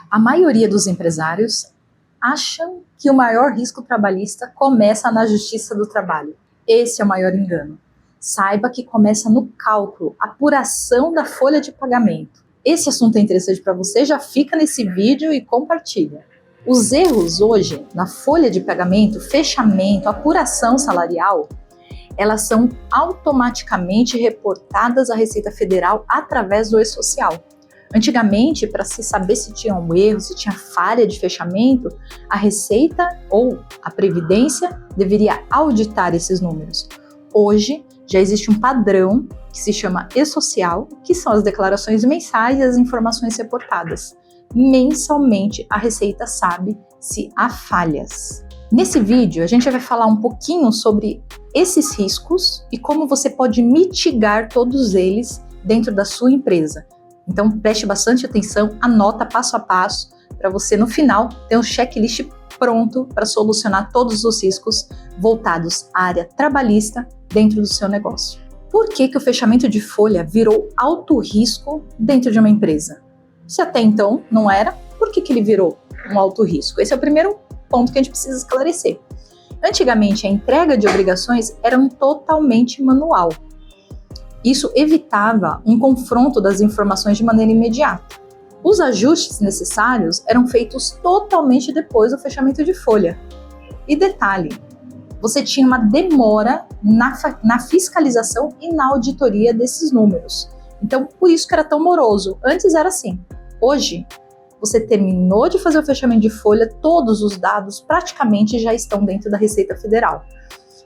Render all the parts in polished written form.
A maioria dos empresários acham que o maior risco trabalhista começa na Justiça do Trabalho. Esse é o maior engano. Saiba que começa no cálculo, apuração da folha de pagamento. Esse assunto é interessante para você, já fica nesse vídeo e compartilha. Os erros hoje na folha de pagamento, fechamento, apuração salarial, elas são automaticamente reportadas à Receita Federal através do e-social. Antigamente, para se saber se tinha um erro, se tinha falha de fechamento, a Receita ou a Previdência deveria auditar esses números. Hoje, já existe um padrão que se chama e-social, que são as declarações mensais e as informações reportadas. Mensalmente, a Receita sabe se há falhas. Nesse vídeo, a gente vai falar um pouquinho sobre esses riscos e como você pode mitigar todos eles dentro da sua empresa. Então, preste bastante atenção, anota passo a passo, para você, no final, ter um checklist pronto para solucionar todos os riscos voltados à área trabalhista dentro do seu negócio. Por que o fechamento de folha virou alto risco dentro de uma empresa? Se até então não era, por que ele virou um alto risco? Esse é o primeiro ponto que a gente precisa esclarecer. Antigamente, a entrega de obrigações era totalmente manual. Isso evitava um confronto das informações de maneira imediata. Os ajustes necessários eram feitos totalmente depois do fechamento de folha. E detalhe, você tinha uma demora na fiscalização e na auditoria desses números. Então, por isso que era tão moroso. Antes era assim. Hoje, você terminou de fazer o fechamento de folha, todos os dados praticamente já estão dentro da Receita Federal.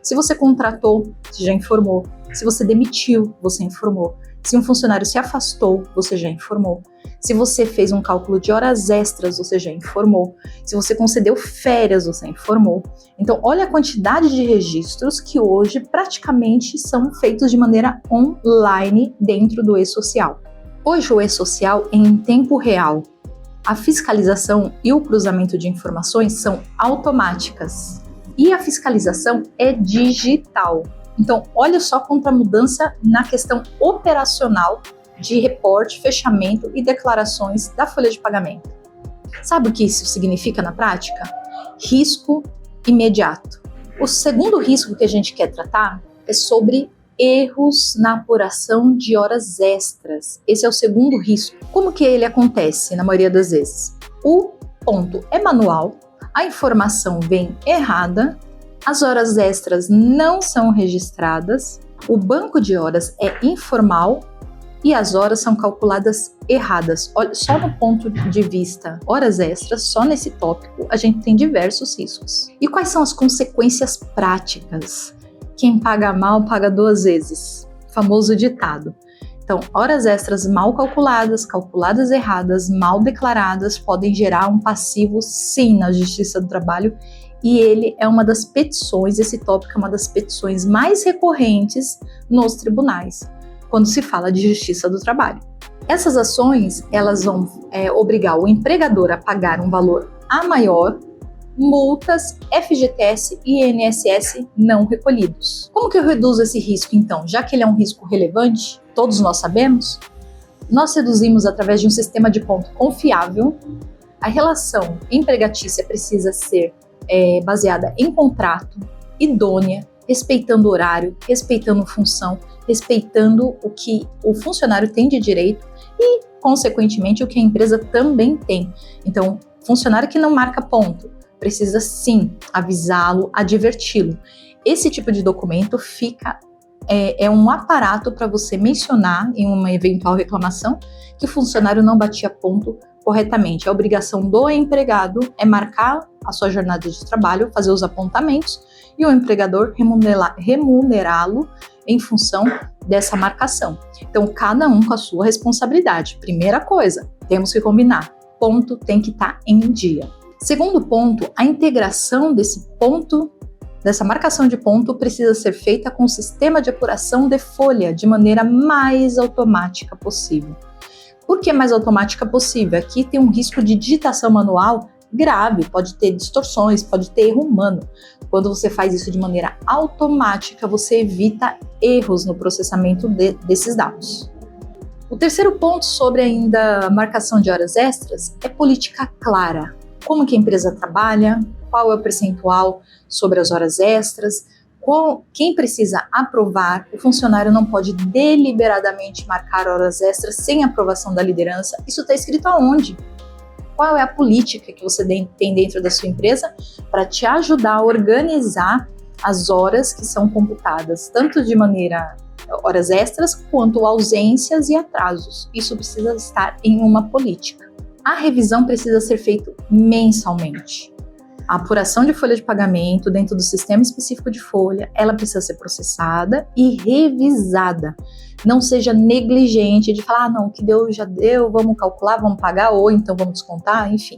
Se você contratou, você já informou. Se você demitiu, você informou. Se um funcionário se afastou, você já informou. Se você fez um cálculo de horas extras, você já informou. Se você concedeu férias, você informou. Então, olha a quantidade de registros que hoje praticamente são feitos de maneira online dentro do e-social. Hoje o e-social é em tempo real. A fiscalização e o cruzamento de informações são automáticas. E a fiscalização é digital. Então, olha só quanta mudança na questão operacional de reporte, fechamento e declarações da folha de pagamento. Sabe o que isso significa na prática? Risco imediato. O segundo risco que a gente quer tratar é sobre erros na apuração de horas extras. Esse é o segundo risco. Como que ele acontece na maioria das vezes? O ponto é manual, a informação vem errada, as horas extras não são registradas, o banco de horas é informal e as horas são calculadas erradas. Olha, só no ponto de vista horas extras, só nesse tópico, a gente tem diversos riscos. E quais são as consequências práticas? Quem paga mal, paga duas vezes. Famoso ditado. Então, horas extras mal calculadas, calculadas erradas, mal declaradas, podem gerar um passivo, sim, na Justiça do Trabalho. E ele é uma das petições, esse tópico é uma das petições mais recorrentes nos tribunais, quando se fala de Justiça do Trabalho. Essas ações, elas vão obrigar o empregador a pagar um valor a maior, multas, FGTS e INSS não recolhidos. Como que eu reduzo esse risco, então? Já que ele é um risco relevante, todos nós sabemos, nós reduzimos através de um sistema de ponto confiável. A relação empregatícia precisa ser baseada em contrato, idônea, respeitando o horário, respeitando função, respeitando o que o funcionário tem de direito e, consequentemente, o que a empresa também tem. Então, funcionário que não marca ponto, precisa sim avisá-lo, adverti-lo. Esse tipo de documento é um aparato para você mencionar em uma eventual reclamação que o funcionário não batia ponto corretamente. A obrigação do empregado é marcar a sua jornada de trabalho, fazer os apontamentos e o empregador remunerá-lo em função dessa marcação. Então, cada um com a sua responsabilidade. Primeira coisa, temos que combinar. Ponto tem que estar em dia. Segundo ponto, a integração desse ponto, dessa marcação de ponto, precisa ser feita com o sistema de apuração de folha de maneira mais automática possível. Por que mais automática possível? Aqui tem um risco de digitação manual grave, pode ter distorções, pode ter erro humano. Quando você faz isso de maneira automática, você evita erros no processamento desses dados. O terceiro ponto sobre ainda marcação de horas extras é política clara. Como que a empresa trabalha, qual é o percentual sobre as horas extras, quem precisa aprovar. O funcionário não pode deliberadamente marcar horas extras sem aprovação da liderança. Isso está escrito aonde? Qual é a política que você tem dentro da sua empresa para te ajudar a organizar as horas que são computadas, tanto de maneira horas extras, quanto ausências e atrasos. Isso precisa estar em uma política. A revisão precisa ser feita mensalmente. A apuração de folha de pagamento dentro do sistema específico de folha, ela precisa ser processada e revisada. Não seja negligente de falar, não, o que deu já deu, vamos calcular, vamos pagar, ou então vamos descontar, enfim.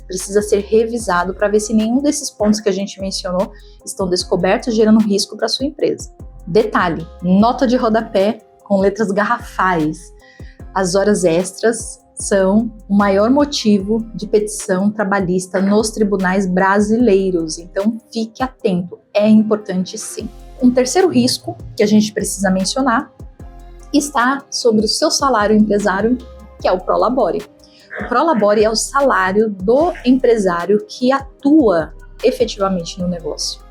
Precisa ser revisado para ver se nenhum desses pontos que a gente mencionou estão descobertos, gerando risco para a sua empresa. Detalhe, nota de rodapé com letras garrafais. As horas extras são o maior motivo de petição trabalhista nos tribunais brasileiros, então fique atento, é importante sim. Um terceiro risco que a gente precisa mencionar está sobre o seu salário empresário, que é o Prolabore. O Prolabore é o salário do empresário que atua efetivamente no negócio.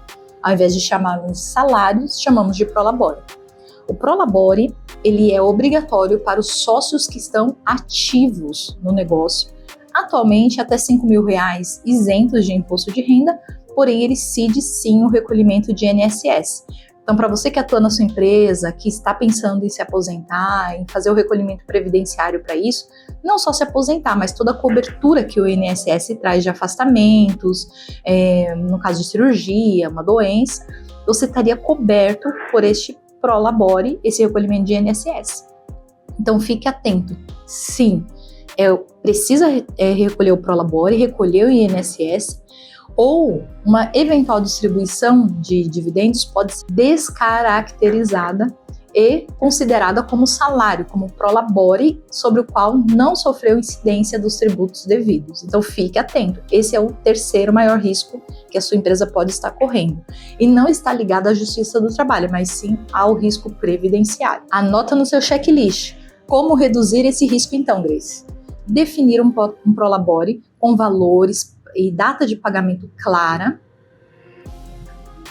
Ao invés de chamarmos de salários, chamamos de Prolabore. O Prolabore, ele é obrigatório para os sócios que estão ativos no negócio. Atualmente, até R$5.000 isentos de imposto de renda, porém ele cede sim o recolhimento de INSS. Então, para você que atua na sua empresa, que está pensando em se aposentar, em fazer o recolhimento previdenciário para isso, não só se aposentar, mas toda a cobertura que o INSS traz de afastamentos, no caso de cirurgia, uma doença, você estaria coberto por este Prolabore, esse recolhimento de INSS. Então fique atento. Sim, precisa recolher o Prolabore, recolher o INSS, ou uma eventual distribuição de dividendos pode ser descaracterizada e considerada como salário, como Prolabore, sobre o qual não sofreu incidência dos tributos devidos. Então fique atento, esse é o terceiro maior risco que a sua empresa pode estar correndo. E não está ligado à Justiça do Trabalho, mas sim ao risco previdenciário. Anota no seu checklist. Como reduzir esse risco então, Grace? Definir um Prolabore com valores e data de pagamento clara.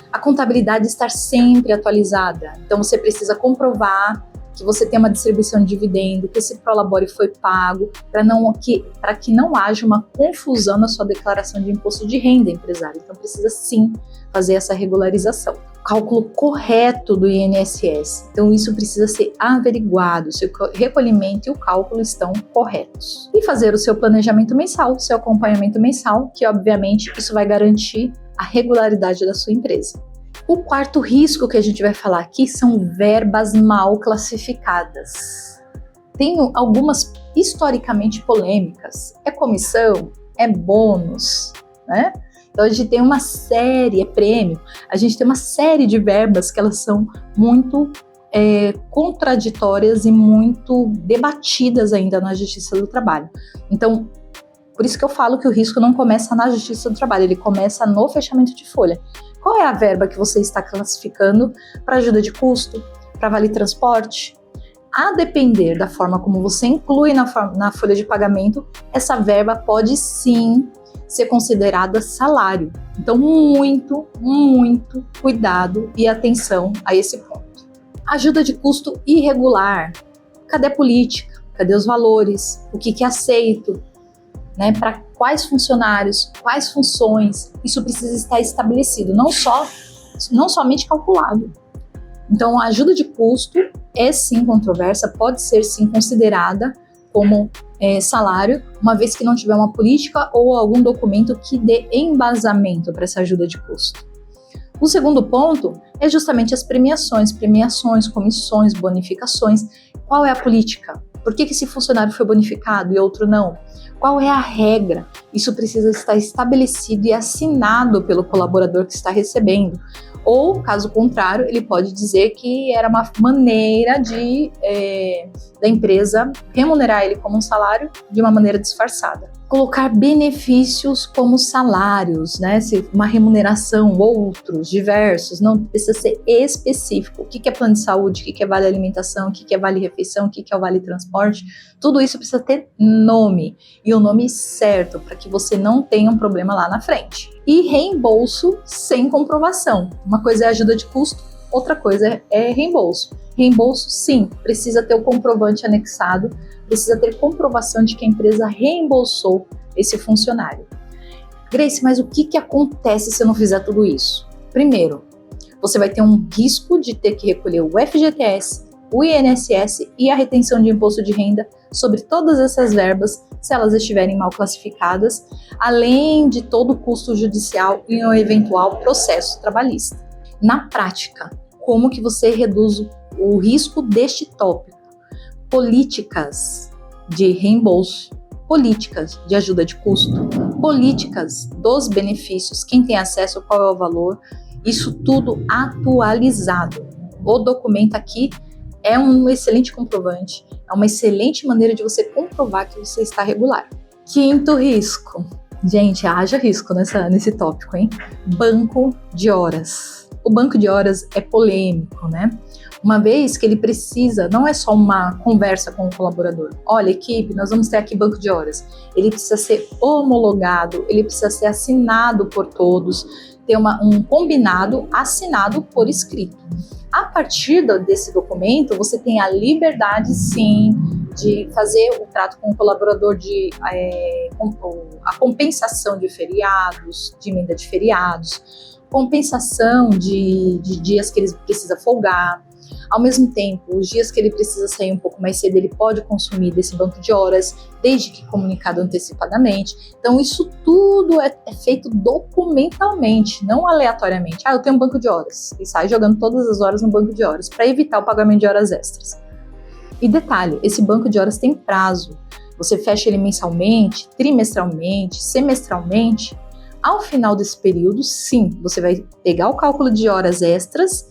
A contabilidade estar sempre atualizada. Então você precisa comprovar que você tem uma distribuição de dividendo, que esse Prolabore foi pago, para que não haja uma confusão na sua declaração de imposto de renda empresária. Então precisa sim fazer essa regularização. Cálculo correto do INSS. Então isso precisa ser averiguado, se o recolhimento e o cálculo estão corretos. E fazer o seu planejamento mensal, seu acompanhamento mensal, que obviamente isso vai garantir a regularidade da sua empresa. O quarto risco que a gente vai falar aqui são verbas mal classificadas. Tem algumas historicamente polêmicas. É comissão? É bônus? Né? Então a gente tem uma série, é prêmio, a gente tem uma série de verbas que elas são muito contraditórias e muito debatidas ainda na Justiça do Trabalho. Então, por isso que eu falo que o risco não começa na Justiça do Trabalho, ele começa no fechamento de folha. Qual é a verba que você está classificando para ajuda de custo, para vale transporte? A depender da forma como você inclui na folha de pagamento, essa verba pode sim ser considerada salário. Então, muito, muito cuidado e atenção a esse ponto. Ajuda de custo irregular. Cadê a política? Cadê os valores? O que é aceito? Né? Para quais funcionários? Quais funções? Isso precisa estar estabelecido, não somente calculado. Então, a ajuda de custo é sim controversa, pode ser sim considerada como salário, uma vez que não tiver uma política ou algum documento que dê embasamento para essa ajuda de custo. O segundo ponto é justamente as premiações, comissões, bonificações. Qual é a política? Por que esse funcionário foi bonificado e outro não? Qual é a regra? Isso precisa estar estabelecido e assinado pelo colaborador que está recebendo. Ou, caso contrário, ele pode dizer que era uma maneira da empresa remunerar ele como um salário de uma maneira disfarçada. Colocar benefícios como salários, né? Se uma remuneração, outros, diversos, não precisa ser específico. O que é plano de saúde, o que é vale alimentação, o que é vale refeição, o que é o vale transporte, tudo isso precisa ter nome, e o nome certo, para que você não tenha um problema lá na frente. E reembolso sem comprovação. Uma coisa é ajuda de custo, outra coisa é reembolso. Reembolso, sim, precisa ter o comprovante anexado, precisa ter comprovação de que a empresa reembolsou esse funcionário. Grace, mas o que acontece se eu não fizer tudo isso? Primeiro, você vai ter um risco de ter que recolher o FGTS, o INSS e a retenção de imposto de renda sobre todas essas verbas, se elas estiverem mal classificadas, além de todo o custo judicial em um eventual processo trabalhista. Na prática, como que você reduz o risco deste tópico? Políticas de reembolso, políticas de ajuda de custo, políticas dos benefícios, quem tem acesso, qual é o valor, isso tudo atualizado. O documento aqui é um excelente comprovante, é uma excelente maneira de você comprovar que você está regular. Quinto risco. Gente, haja risco nesse tópico, hein? Banco de horas. O banco de horas é polêmico, né? Uma vez que ele precisa, não é só uma conversa com o colaborador. Olha, equipe, nós vamos ter aqui banco de horas. Ele precisa ser homologado, ele precisa ser assinado por todos, ter um combinado assinado por escrito. A partir desse documento, você tem a liberdade, sim, de fazer o trato com o colaborador, a compensação de feriados, de emenda de feriados, compensação de dias que ele precisa folgar. Ao mesmo tempo, os dias que ele precisa sair um pouco mais cedo, ele pode consumir desse banco de horas, desde que comunicado antecipadamente. Então, isso tudo é feito documentalmente, não aleatoriamente. Eu tenho um banco de horas, e sai jogando todas as horas no banco de horas, para evitar o pagamento de horas extras. E detalhe, esse banco de horas tem prazo. Você fecha ele mensalmente, trimestralmente, semestralmente. Ao final desse período, sim, você vai pegar o cálculo de horas extras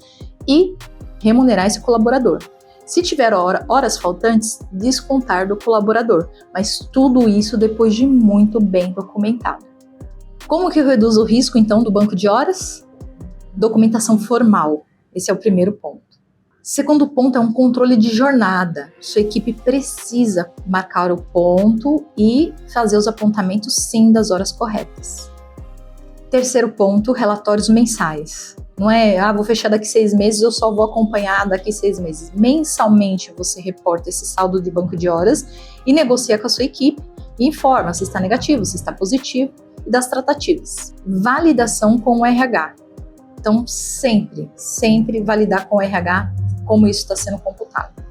e remunerar esse colaborador. Se tiver horas faltantes, descontar do colaborador, mas tudo isso depois de muito bem documentado. Como que eu reduzo o risco, então, do banco de horas? Documentação formal. Esse é o primeiro ponto. Segundo ponto é um controle de jornada. Sua equipe precisa marcar o ponto e fazer os apontamentos, sim, das horas corretas. Terceiro ponto, relatórios mensais. Não é, vou fechar daqui 6 meses, eu só vou acompanhar daqui 6 meses. Mensalmente você reporta esse saldo de banco de horas e negocia com a sua equipe e informa se está negativo, se está positivo e das tratativas. Validação com o RH. Então, sempre validar com o RH como isso está sendo computado.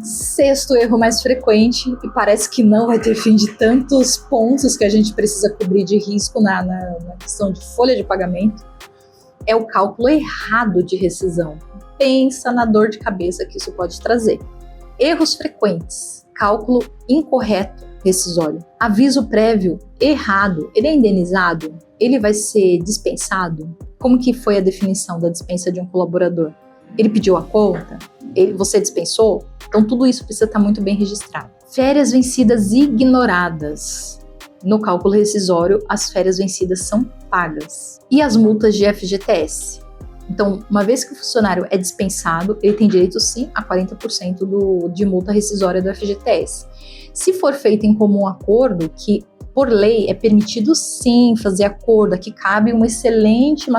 Sexto erro mais frequente, e parece que não vai ter fim de tantos pontos que a gente precisa cobrir de risco na questão de folha de pagamento, é o cálculo errado de rescisão. Pensa na dor de cabeça que isso pode trazer. Erros frequentes, cálculo incorreto rescisório, aviso prévio errado, ele é indenizado? Ele vai ser dispensado? Como que foi a definição da dispensa de um colaborador? Ele pediu a conta? Você dispensou? Então tudo isso precisa estar muito bem registrado. Férias vencidas ignoradas. No cálculo rescisório, as férias vencidas são pagas. E as multas de FGTS? Então, uma vez que o funcionário é dispensado, ele tem direito sim a 40% de multa rescisória do FGTS. Se for feito em comum acordo, que por lei é permitido sim fazer acordo, aqui cabe uma excelente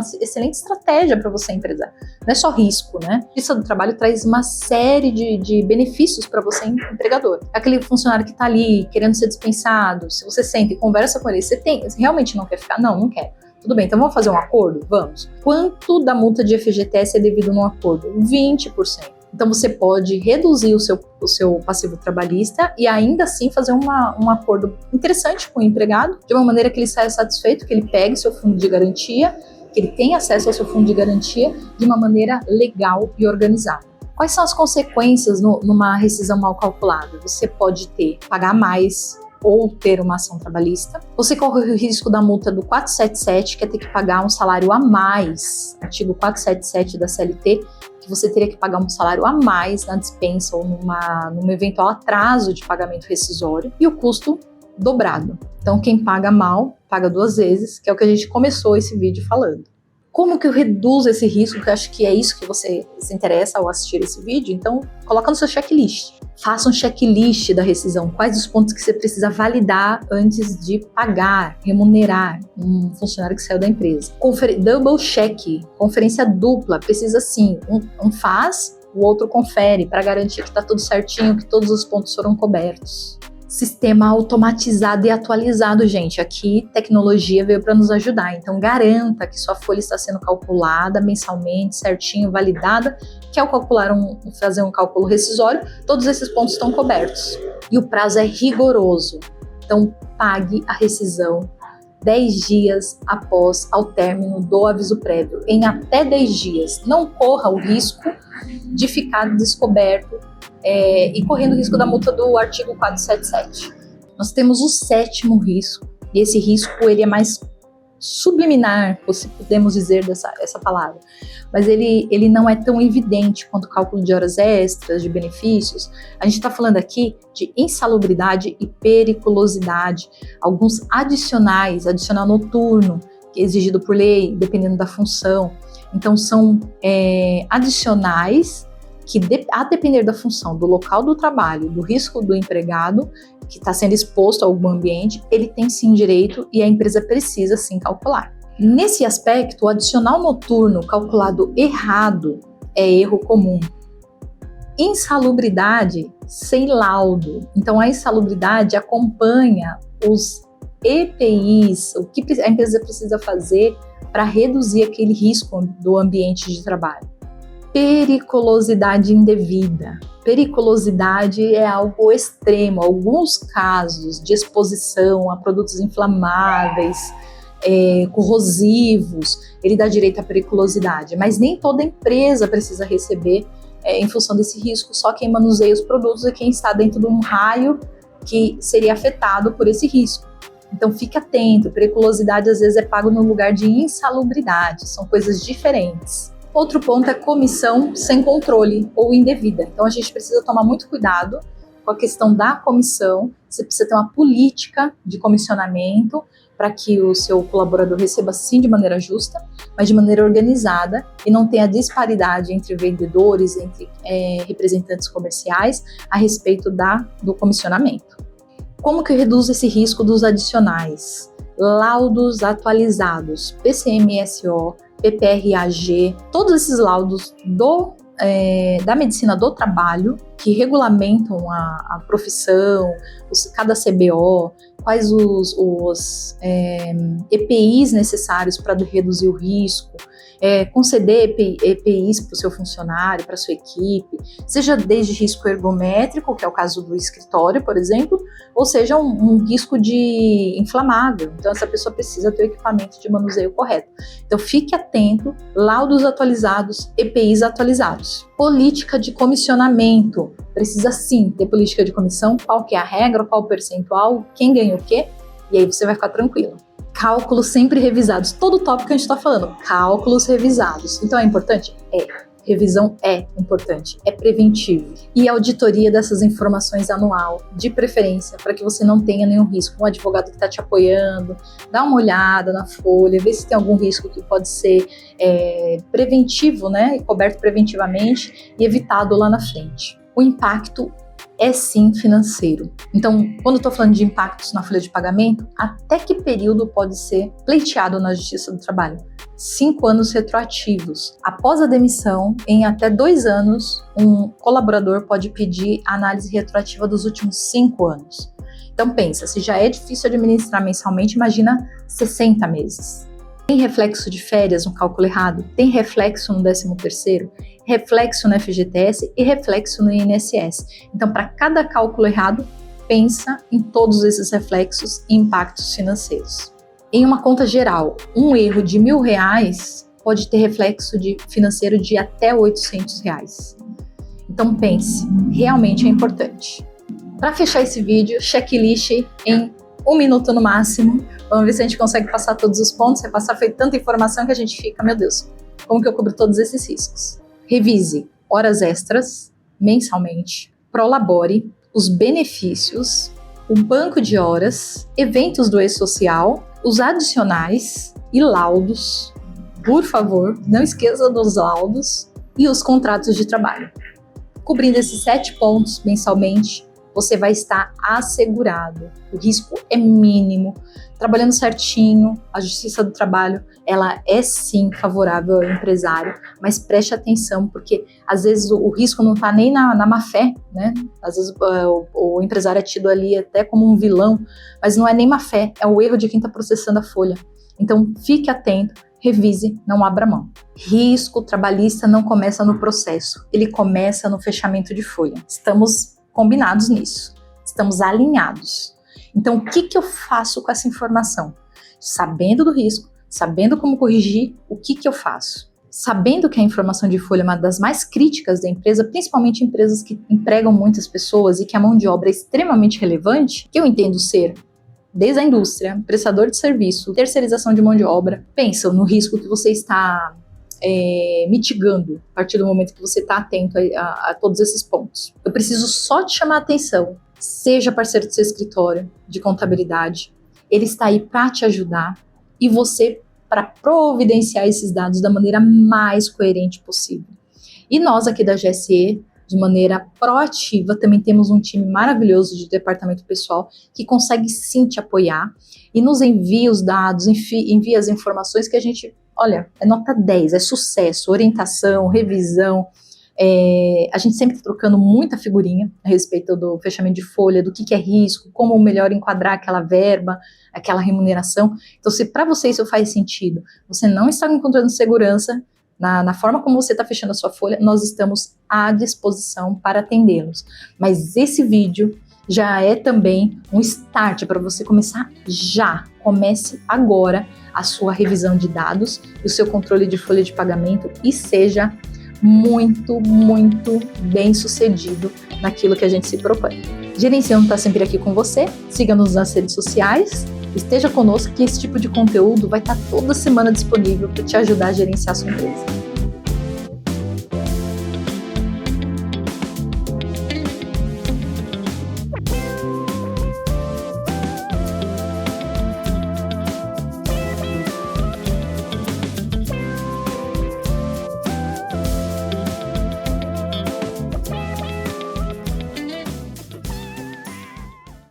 estratégia para você, empresa. Não é só risco, né? A Justiça do Trabalho traz uma série de benefícios para você, empregador. Aquele funcionário que está ali querendo ser dispensado, se você senta e conversa com ele, você realmente não quer ficar? Não, não quer. Tudo bem, então vamos fazer um acordo? Vamos. Quanto da multa de FGTS é devido num acordo? 20%. Então você pode reduzir o seu passivo trabalhista e ainda assim fazer um acordo interessante com o empregado, de uma maneira que ele saia satisfeito, que ele pegue seu fundo de garantia, que ele tenha acesso ao seu fundo de garantia de uma maneira legal e organizada. Quais são as consequências numa rescisão mal calculada? Você pode pagar mais ou ter uma ação trabalhista. Você corre o risco da multa do 477, que é ter que pagar um salário a mais, artigo 477 da CLT, que você teria que pagar um salário a mais na dispensa ou num eventual atraso de pagamento rescisório, e o custo dobrado. Então, quem paga mal, paga 2 vezes, que é o que a gente começou esse vídeo falando. Como que eu reduzo esse risco? Que eu acho que é isso que você se interessa ao assistir esse vídeo. Então, coloca no seu checklist. Faça um checklist da rescisão. Quais os pontos que você precisa validar antes de pagar, remunerar um funcionário que saiu da empresa. Double check, conferência dupla. Precisa sim, um faz, o outro confere, para garantir que está tudo certinho, que todos os pontos foram cobertos. Sistema automatizado e atualizado, gente. Aqui, tecnologia veio para nos ajudar. Então, garanta que sua folha está sendo calculada mensalmente, certinho, validada. Quer fazer um cálculo rescisório, todos esses pontos estão cobertos. E o prazo é rigoroso. Então, pague a rescisão 10 dias após ao término do aviso prévio. Em até 10 dias. Não corra o risco de ficar descoberto e correndo o risco da multa do artigo 477. Nós temos o 7º risco, e esse risco ele é mais subliminar, se podemos dizer essa palavra, mas ele não é tão evidente quanto o cálculo de horas extras, de benefícios. A gente está falando aqui de insalubridade e periculosidade, alguns adicional noturno, que é exigido por lei, dependendo da função. Então são adicionais que, a depender da função, do local do trabalho, do risco do empregado que está sendo exposto a algum ambiente, ele tem sim direito e a empresa precisa sim calcular. Nesse aspecto, o adicional noturno calculado errado é erro comum. Insalubridade sem laudo. Então, a insalubridade acompanha os EPIs, o que a empresa precisa fazer para reduzir aquele risco do ambiente de trabalho. Periculosidade indevida. Periculosidade é algo extremo. Alguns casos de exposição a produtos inflamáveis, corrosivos, ele dá direito à periculosidade, mas nem toda empresa precisa receber em função desse risco, só quem manuseia os produtos e quem está dentro de um raio que seria afetado por esse risco. Então fique atento, periculosidade às vezes é pago no lugar de insalubridade, são coisas diferentes. Outro ponto é comissão sem controle ou indevida. Então a gente precisa tomar muito cuidado com a questão da comissão. Você precisa ter uma política de comissionamento para que o seu colaborador receba sim de maneira justa, mas de maneira organizada e não tenha disparidade entre vendedores, entre representantes comerciais a respeito do comissionamento. Como que eu reduzo esse risco dos adicionais? Laudos atualizados, PCMSO, PPRAG, todos esses laudos da medicina do trabalho que regulamentam a profissão, cada CBO, quais os EPIs necessários para reduzir o risco, conceder EPIs para o seu funcionário, para a sua equipe, seja desde risco ergométrico, que é o caso do escritório, por exemplo, ou seja um risco de inflamável. Então, essa pessoa precisa ter o equipamento de manuseio correto. Então, fique atento, laudos atualizados, EPIs atualizados. Política de comissionamento. Precisa sim ter política de comissão, qual que é a regra, qual o percentual, quem ganha o quê, e aí você vai ficar tranquilo. Cálculos sempre revisados. Todo o tópico que a gente está falando, cálculos revisados. Então é importante? Revisão é importante, é preventivo. E auditoria dessas informações anual, de preferência, para que você não tenha nenhum risco. Um advogado que está te apoiando, dá uma olhada na folha, vê se tem algum risco que pode ser preventivo, né, coberto preventivamente e evitado lá na frente. O impacto é sim financeiro. Então, quando eu estou falando de impactos na folha de pagamento, até que período pode ser pleiteado na Justiça do Trabalho? 5 anos retroativos. Após a demissão, em até 2 anos, um colaborador pode pedir a análise retroativa dos últimos 5 anos. Então pensa, se já é difícil administrar mensalmente, imagina 60 meses. Tem reflexo de férias no cálculo errado? Tem reflexo no 13º? Reflexo no FGTS e reflexo no INSS. Então, para cada cálculo errado, pensa em todos esses reflexos e impactos financeiros. Em uma conta geral, um erro de R$1.000 pode ter reflexo financeiro de até R$800. Então pense, realmente é importante. Para fechar esse vídeo, checklist em 1 minuto no máximo. Vamos ver se a gente consegue passar todos os pontos. Repassar foi tanta informação que a gente fica, meu Deus, como que eu cubro todos esses riscos? Revise horas extras mensalmente, prolabore, os benefícios, o banco de horas, eventos do e-social, os adicionais e laudos. Por favor, não esqueça dos laudos e os contratos de trabalho. Cobrindo esses 7 pontos mensalmente, você vai estar assegurado. O risco é mínimo. Trabalhando certinho, a Justiça do Trabalho, ela é sim favorável ao empresário, mas preste atenção, porque às vezes o risco não está nem na má fé, né? Às vezes o empresário é tido ali até como um vilão, mas não é nem má fé, é o erro de quem está processando a folha. Então fique atento, revise, não abra mão. Risco trabalhista não começa no processo, ele começa no fechamento de folha. Estamos combinados nisso, estamos alinhados. Então, o que eu faço com essa informação? Sabendo do risco, sabendo como corrigir, o que eu faço? Sabendo que a informação de folha é uma das mais críticas da empresa, principalmente empresas que empregam muitas pessoas e que a mão de obra é extremamente relevante, que eu entendo ser desde a indústria, prestador de serviço, terceirização de mão de obra, pensa no risco que você está mitigando a partir do momento que você está atento a todos esses pontos. Eu preciso só te chamar a atenção, seja parceiro do seu escritório de contabilidade, ele está aí para te ajudar e você para providenciar esses dados da maneira mais coerente possível. E nós aqui da GSE, de maneira proativa, também temos um time maravilhoso de departamento pessoal que consegue sim te apoiar e nos envia os dados, envia as informações que a gente, olha, é nota 10, é sucesso, orientação, revisão. A gente sempre está trocando muita figurinha a respeito do fechamento de folha, do que é risco, como melhor enquadrar aquela verba, aquela remuneração. Então, se para você isso faz sentido, você não está encontrando segurança na forma como você está fechando a sua folha, nós estamos à disposição para atendê-los. Mas esse vídeo já é também um start para você começar já. Comece agora a sua revisão de dados, o seu controle de folha de pagamento e seja muito, muito bem sucedido naquilo que a gente se propõe. Gerenciando está sempre aqui com você, siga-nos nas redes sociais, esteja conosco que esse tipo de conteúdo vai estar toda semana disponível para te ajudar a gerenciar a sua empresa.